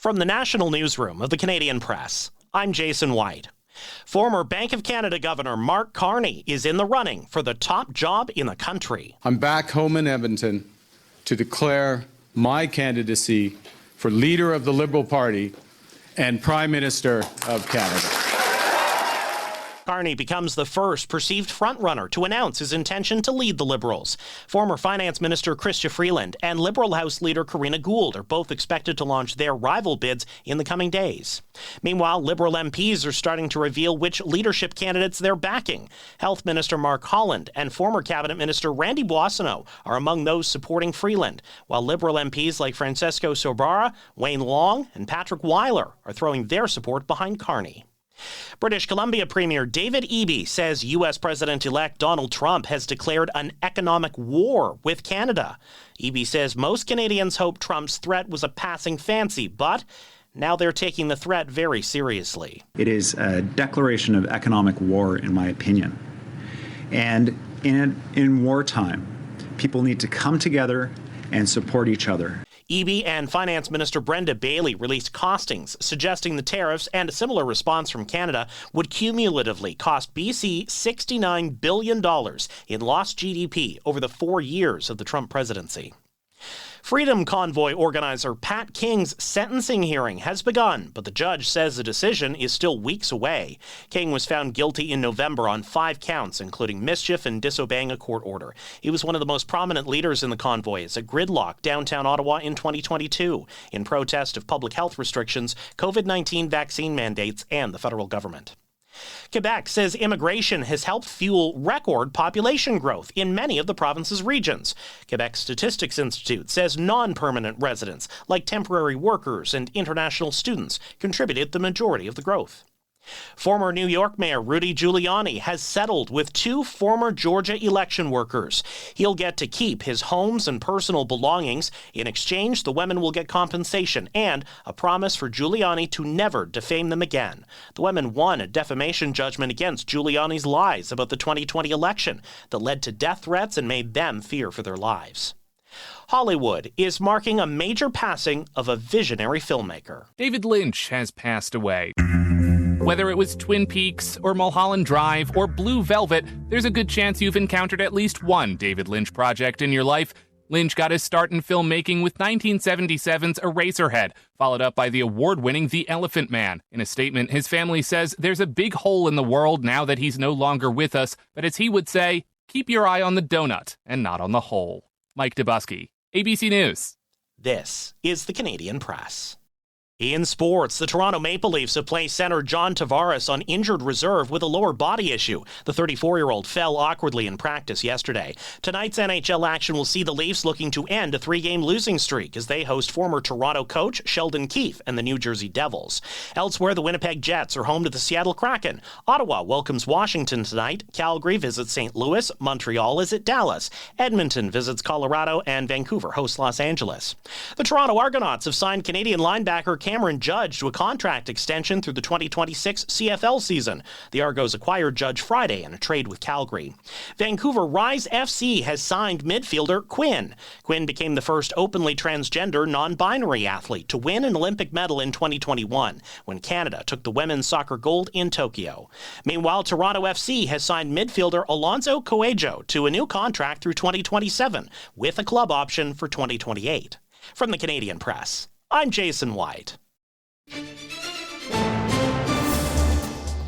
From the National Newsroom of the Canadian Press, I'm Jason White. Former Bank of Canada Governor Mark Carney is in the running for the top job in the country. I'm back home in Edmonton to declare my candidacy for Leader of the Liberal Party and Prime Minister of Canada. Carney becomes the first perceived frontrunner to announce his intention to lead the Liberals. Former Finance Minister Chrystia Freeland and Liberal House leader Karina Gould are both expected to launch their rival bids in the coming days. Meanwhile, Liberal MPs are starting to reveal which leadership candidates they're backing. Health Minister Mark Holland and former Cabinet Minister Randy Boissonnault are among those supporting Freeland, while Liberal MPs like Francesco Sorbara, Wayne Long, and Patrick Weiler are throwing their support behind Carney. British Columbia Premier David Eby says U.S. President-elect Donald Trump has declared an economic war with Canada. Eby says most Canadians hope Trump's threat was a passing fancy, but now they're taking the threat very seriously. It is a declaration of economic war, in my opinion. And in wartime, people need to come together and support each other. Eby and Finance Minister Brenda Bailey released costings suggesting the tariffs and a similar response from Canada would cumulatively cost BC $69 billion in lost GDP over the 4 years of the Trump presidency. Freedom Convoy organizer Pat King's sentencing hearing has begun, but the judge says the decision is still weeks away. King was found guilty in November on 5 counts, including mischief and disobeying a court order. He was one of the most prominent leaders in the convoy as it gridlocked downtown Ottawa in 2022 in protest of public health restrictions, COVID-19 vaccine mandates, and the federal government. Quebec says immigration has helped fuel record population growth in many of the province's regions. Quebec Statistics Institute says non-permanent residents, like temporary workers and international students, contributed the majority of the growth. Former New York Mayor Rudy Giuliani has settled with 2 former Georgia election workers. He'll get to keep his homes and personal belongings. In exchange, the women will get compensation and a promise for Giuliani to never defame them again. The women won a defamation judgment against Giuliani's lies about the 2020 election that led to death threats and made them fear for their lives. Hollywood is marking a major passing of a visionary filmmaker. David Lynch has passed away. Whether it was Twin Peaks or Mulholland Drive or Blue Velvet, there's a good chance you've encountered at least one David Lynch project in your life. Lynch got his start in filmmaking with 1977's Eraserhead, followed up by the award-winning The Elephant Man. In a statement, his family says there's a big hole in the world now that he's no longer with us, but as he would say, keep your eye on the donut and not on the hole. Mike Dubusky, ABC News. This is the Canadian Press. In sports, the Toronto Maple Leafs have placed center John Tavares on injured reserve with a lower body issue. The 34-year-old fell awkwardly in practice yesterday. Tonight's NHL action will see the Leafs looking to end a 3-game losing streak as they host former Toronto coach Sheldon Keefe and the New Jersey Devils. Elsewhere, the Winnipeg Jets are home to the Seattle Kraken. Ottawa welcomes Washington tonight. Calgary visits St. Louis. Montreal is at Dallas. Edmonton visits Colorado, and Vancouver hosts Los Angeles. The Toronto Argonauts have signed Canadian linebacker Cameron Judge to a contract extension through the 2026 CFL season. The Argos acquired Judge Friday in a trade with Calgary. Vancouver Rise FC has signed midfielder Quinn. Quinn became the first openly transgender, non-binary athlete to win an Olympic medal in 2021 when Canada took the women's soccer gold in Tokyo. Meanwhile, Toronto FC has signed midfielder Alonso Coelho to a new contract through 2027 with a club option for 2028. From the Canadian Press, I'm Jason White.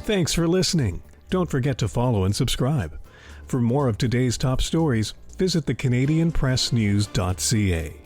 Thanks for listening. Don't forget to follow and subscribe. For more of today's top stories, visit thecanadianpressnews.ca.